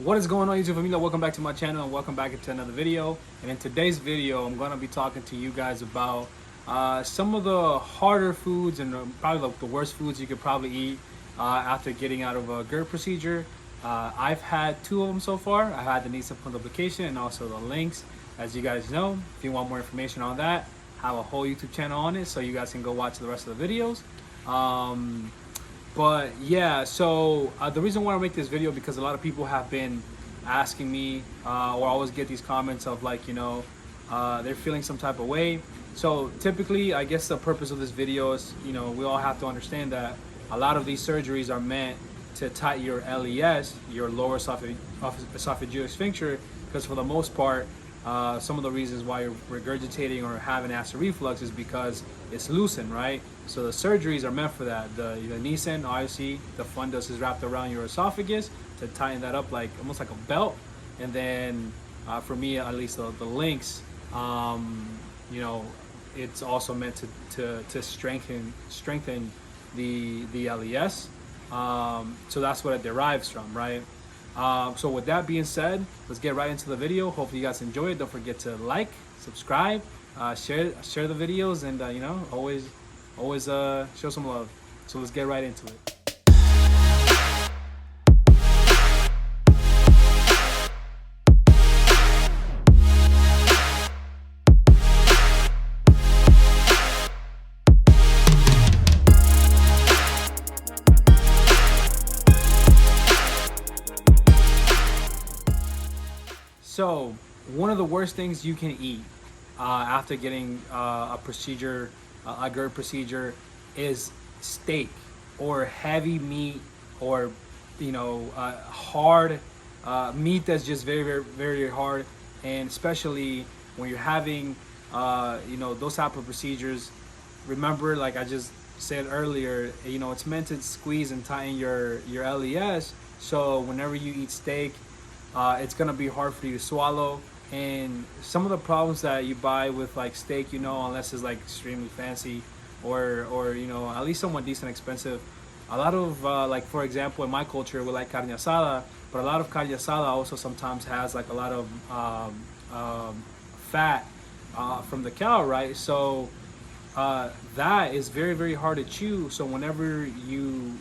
What is going on, YouTube familia? Welcome back to my channel and welcome back into another video. And in today's video, I'm going to be talking to you guys about some of the harder foods and probably the worst foods you could probably eat after getting out of a GERD procedure. I've had two of them so far. I had the knee fundoplication and also the links. As you guys know, if you want more information on that, I have a whole YouTube channel on it, so you guys can go watch the rest of the videos. But yeah, so the reason why I make this video because a lot of people have been asking me, or I always get these comments of like, they're feeling some type of way. So typically, I guess the purpose of this video is, we all have to understand that a lot of these surgeries are meant to tighten your LES, your lower esophageal sphincter, because for the most part, some of the reasons why you're regurgitating or having acid reflux is because it's loosened, right? So the surgeries are meant for that. The Nissen, obviously, the fundus is wrapped around your esophagus to tighten that up like almost like a belt. And then for me, at least the links, it's also meant to strengthen the LES. So that's what it derives from, right? So with that being said, let's get right into the video. Hopefully you guys enjoy it. Don't forget to like, subscribe, share the videos, and always show some love. So let's get right into it. So one of the worst things you can eat after getting a procedure, a GERD procedure, is steak or heavy meat or hard meat that's just very hard. And especially when you're having those type of procedures, remember, like I just said earlier, it's meant to squeeze and tighten your LES. So whenever you eat steak, it's gonna be hard for you to swallow. And some of the problems that you buy with like steak, unless it's like extremely fancy or at least somewhat decent expensive, a lot of like, for example, in my culture we like carne asada, but a lot of carne asada also sometimes has like a lot of fat from the cow, right? So that is very hard to chew. So whenever you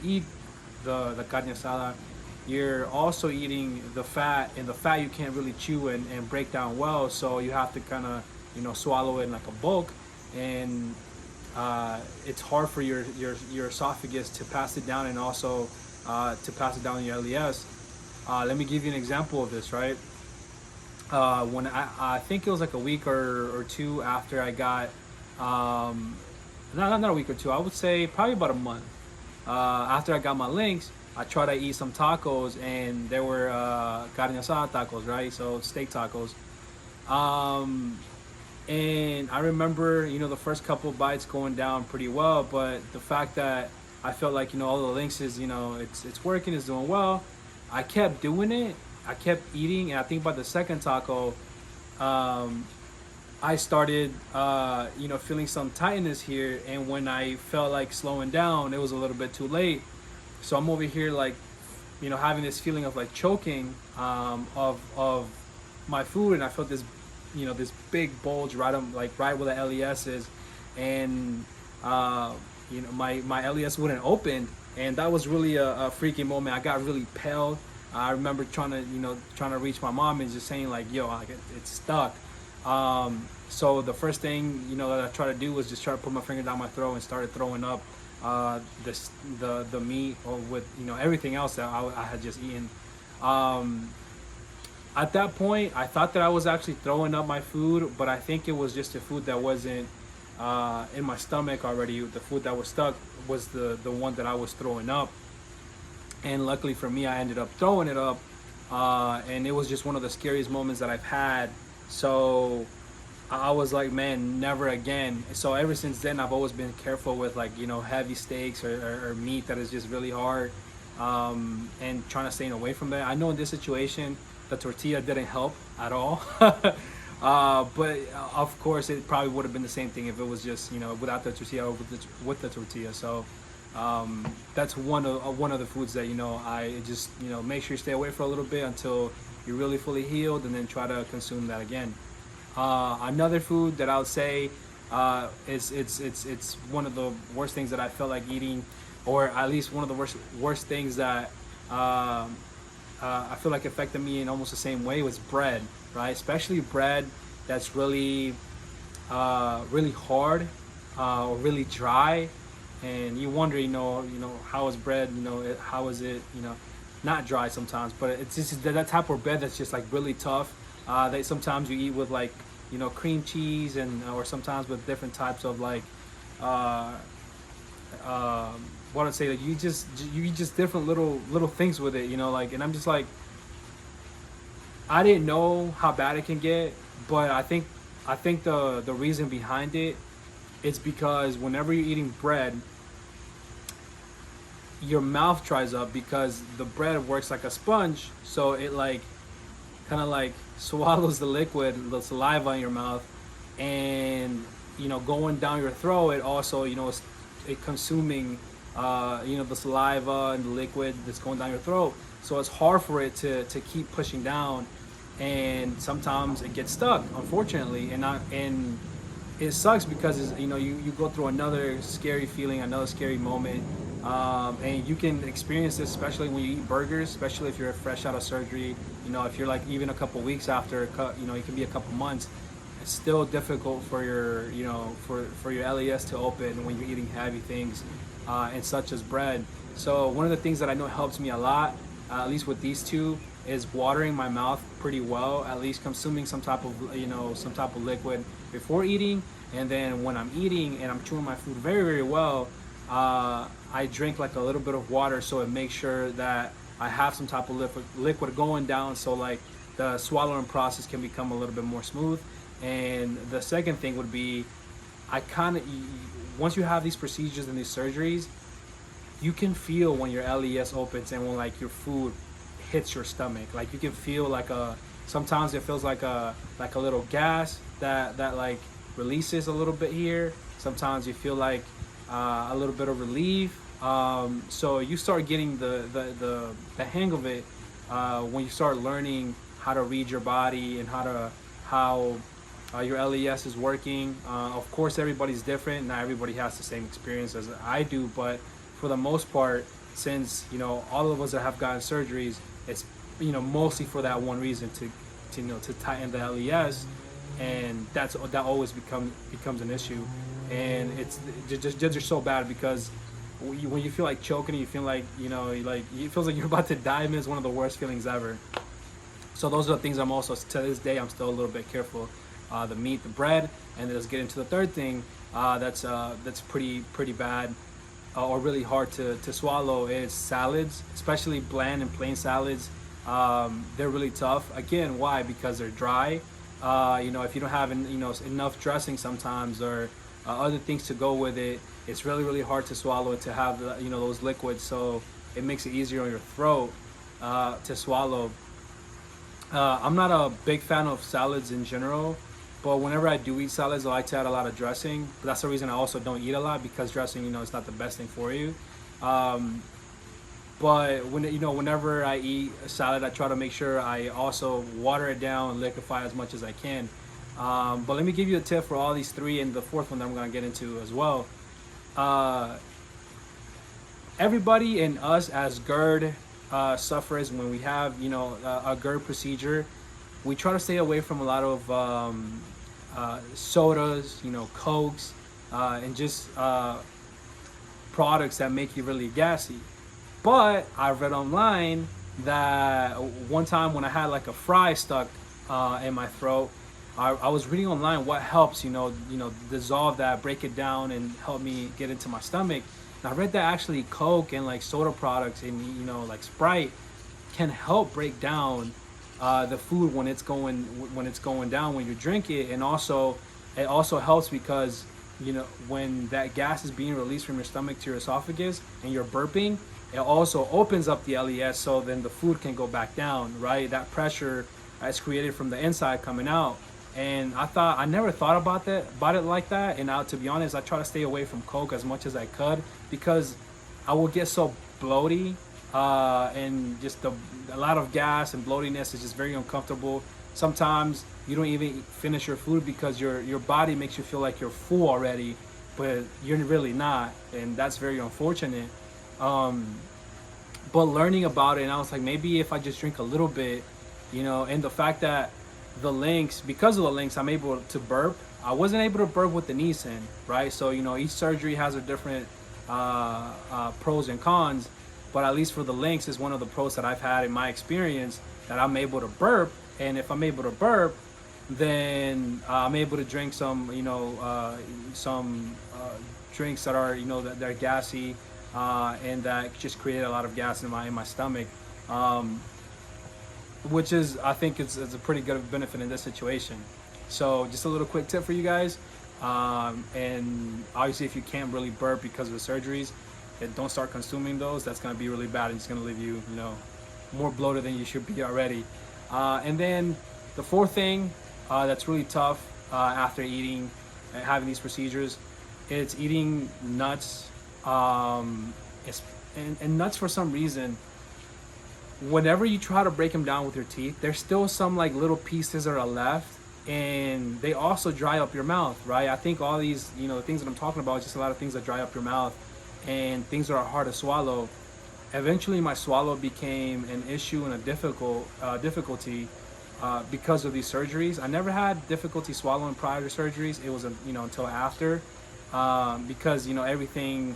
eat the carne asada, you're also eating the fat, and the fat you can't really chew and break down well, so you have to kind of swallow it in like a bulk, and it's hard for your esophagus to pass it down, and also to pass it down in your LES. Let me give you an example of this, right? When I think it was like a week or two after I got not a week or two, I would say probably about a month after I got my links, I tried to eat some tacos, and there were carne asada tacos, right? So steak tacos. And I remember, the first couple of bites going down pretty well, but the fact that I felt like, all the links is, it's working, it's doing well. I kept doing it. I kept eating, and I think by the second taco, I started, feeling some tightness here. And when I felt like slowing down, it was a little bit too late. So I'm over here like, having this feeling of like choking of my food, and I felt this, this big bulge right where the LES is, and my LES wouldn't open, and that was really a freaking moment. I got really pale. I remember trying to reach my mom and just saying like, yo, it's stuck. So the first thing that I tried to do was just try to put my finger down my throat and started throwing up the meat, or with everything else that I had just eaten. At that point, I thought that I was actually throwing up my food, but I think it was just the food that wasn't in my stomach already. The food that was stuck was the one that I was throwing up, and luckily for me, I ended up throwing it up, and it was just one of the scariest moments that I've had. So I was like, man, never again. So ever since then, I've always been careful with like, heavy steaks or meat that is just really hard, and trying to stay away from that. I know in this situation, the tortilla didn't help at all. But of course, it probably would have been the same thing if it was just, without the tortilla or with the tortilla. So That's one of the foods that I just make sure you stay away for a little bit until you're really fully healed, and then try to consume that again. Another food that I would say is it's one of the worst things that I felt like eating, or at least one of the worst things that I feel like affected me in almost the same way, was bread, right? Especially bread that's really hard, or really dry, and you wonder, how is bread, how is it, not dry sometimes, but it's just that type of bread that's just like really tough. That sometimes you eat with like, cream cheese, and or sometimes with different types of like, uh, what I'd say, like you eat just different little things with it, like, and I'm just like, I didn't know how bad it can get, but I think the reason behind it, it's because whenever you're eating bread, your mouth dries up because the bread works like a sponge, so it like kind of like swallows the liquid, the saliva in your mouth, and going down your throat, it also it consuming the saliva and the liquid that's going down your throat, so it's hard for it to keep pushing down, and sometimes it gets stuck, unfortunately, and it sucks because you go through another scary feeling, another scary moment, and you can experience this especially when you eat burgers, especially if you're fresh out of surgery. If you're like even a couple weeks after, it can be a couple months. It's still difficult for your for your LES to open when you're eating heavy things, and such as bread. So one of the things that I know helps me a lot, at least with these two, is watering my mouth pretty well, at least consuming some type of liquid before eating, and then when I'm eating and I'm chewing my food very, very well, I drink like a little bit of water, so it makes sure that I have some type of liquid going down, so like the swallowing process can become a little bit more smooth. And the second thing would be, I kind of, once you have these procedures and these surgeries, you can feel when your LES opens and when like your food hits your stomach. Like you can feel like sometimes it feels like a little gas that like releases a little bit here. Sometimes you feel like a little bit of relief. So you start getting the hang of it when you start learning how to read your body and how your LES is working. Of course, everybody's different. Not everybody has the same experience as I do, but for the most part, since all of us that have gotten surgeries, it's mostly for that one reason, to tighten the LES, and that always becomes an issue, and it's just so bad because when you feel like choking, you feel like like it feels like you're about to die, man. It's one of the worst feelings ever. So those are the things I'm also, to this day, I'm still a little bit careful. The meat, the bread, and then let's get into the third thing that's pretty bad, or really hard to swallow, is salads, especially bland and plain salads. They're really tough. Again, why? Because they're dry. If you don't have enough dressing sometimes, or other things to go with it, it's really, really hard to swallow and to have those liquids. So it makes it easier on your throat to swallow. I'm not a big fan of salads in general, but whenever I do eat salads, I like to add a lot of dressing. But that's the reason I also don't eat a lot, because dressing, is not the best thing for you. But whenever I eat a salad, I try to make sure I also water it down and liquefy as much as I can. But let me give you a tip for all these three, and the fourth one that I'm gonna get into as well. Everybody in us as GERD sufferers, when we have a GERD procedure, we try to stay away from a lot of sodas, Cokes, and just products that make you really gassy. But I read online that one time when I had like a fry stuck in my throat, I was reading online what helps, dissolve that, break it down, and help me get into my stomach. And I read that actually Coke and like soda products and like Sprite can help break down the food when it's going down when you drink it. And also it also helps because when that gas is being released from your stomach to your esophagus and you're burping, it also opens up the LES, so then the food can go back down, right? That pressure is created from the inside coming out. And I never thought about it like that. And now, to be honest, I try to stay away from Coke as much as I could, because I will get so bloaty, and just a lot of gas and bloatiness is just very uncomfortable. Sometimes you don't even finish your food because your body makes you feel like you're full already, but you're really not, and that's very unfortunate. Um, but learning about it, and I was like, maybe if I just drink a little bit, and the fact that because of the links, I'm able to burp. I wasn't able to burp with the Nissan, right? So each surgery has a different pros and cons, but at least for the links is one of the pros that I've had in my experience, that I'm able to burp, and if I'm able to burp, then I'm able to drink some drinks that are that they're gassy, and that just create a lot of gas in my stomach, which is, I think it's a pretty good benefit in this situation. So just a little quick tip for you guys. And obviously, if you can't really burp because of the surgeries, don't start consuming those. That's going to be really bad, and it's going to leave you, more bloated than you should be already. And then the fourth thing that's really tough after eating and having these procedures, it's eating nuts. And nuts, for some reason, whenever you try to break them down with your teeth, there's still some like little pieces that are left, and they also dry up your mouth, right? I think all these, the things that I'm talking about is just a lot of things that dry up your mouth and things that are hard to swallow. Eventually, my swallow became an issue and a difficulty because of these surgeries. I never had difficulty swallowing prior to surgeries. It was until after, because everything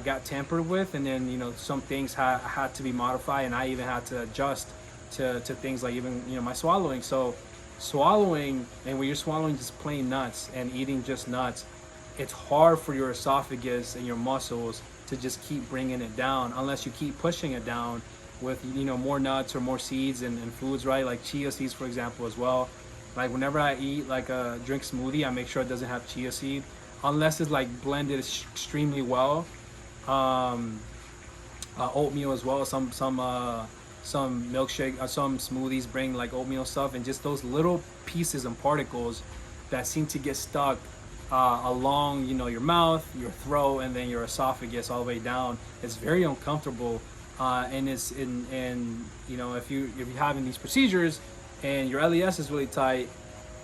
got tampered with, and then some things had to be modified, and I even had to adjust to things like even my swallowing. So swallowing, and when you're swallowing just plain nuts and eating just nuts, it's hard for your esophagus and your muscles to just keep bringing it down unless you keep pushing it down with more nuts or more seeds and foods, right? Like chia seeds, for example, as well. Like whenever I eat like a drink smoothie, I make sure it doesn't have chia seed unless it's like blended extremely well. Oatmeal as well. Some milkshake, some smoothies bring like oatmeal stuff, and just those little pieces and particles that seem to get stuck along your mouth, your throat, and then your esophagus all the way down. It's very uncomfortable, and it's if you're having these procedures and your LES is really tight,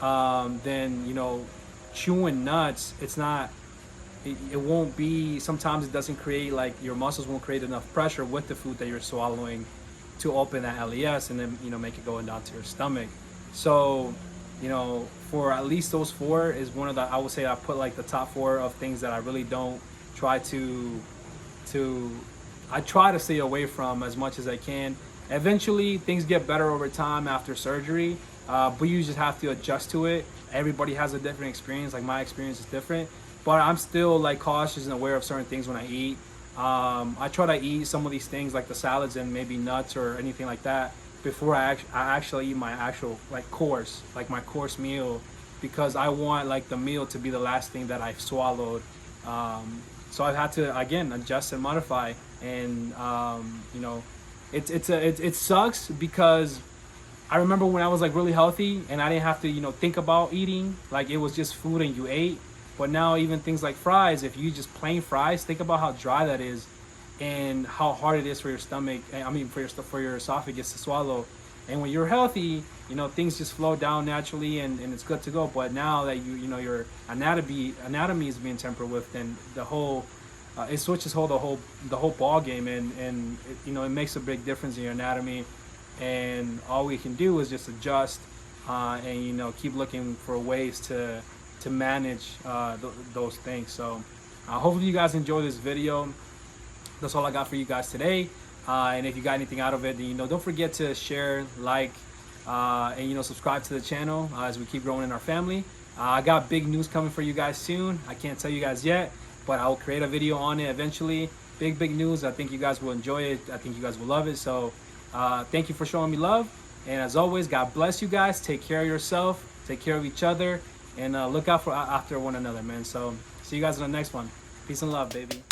then chewing nuts, it won't be, sometimes it doesn't create, like your muscles won't create enough pressure with the food that you're swallowing to open that LES and then make it going down to your stomach. So for at least those four is one of the, I would say I put like the top four of things that I really don't try I try to stay away from as much as I can. Eventually things get better over time after surgery, but you just have to adjust to it. Everybody has a different experience. Like my experience is different, but I'm still like cautious and aware of certain things when I eat. I try to eat some of these things like the salads and maybe nuts or anything like that before I actually eat my actual like course, like my course meal, because I want like the meal to be the last thing that I've swallowed. So I've had to again adjust and modify, and it sucks because I remember when I was like really healthy and I didn't have to think about eating, like it was just food and you ate. But now even things like fries, if you just plain fries, think about how dry that is and how hard it is for your stomach, for your esophagus to swallow. And when you're healthy, things just flow down naturally and it's good to go. But now that your anatomy is being tampered with, then the whole it switches the whole ball game, and it makes a big difference in your anatomy. And all we can do is just adjust and keep looking for ways to manage those things. So hopefully you guys enjoy this video. That's all I got for you guys today, and if you got anything out of it, then don't forget to share, like, and subscribe to the channel as we keep growing in our family. I got big news coming for you guys soon. I can't tell you guys yet, but I'll create a video on it eventually. Big news. I think you guys will enjoy it. I think you guys will love it. So thank you for showing me love, and as always, God bless you guys. Take care of yourself, take care of each other, and look out for after one another, man. So see you guys in the next one. Peace and love, baby.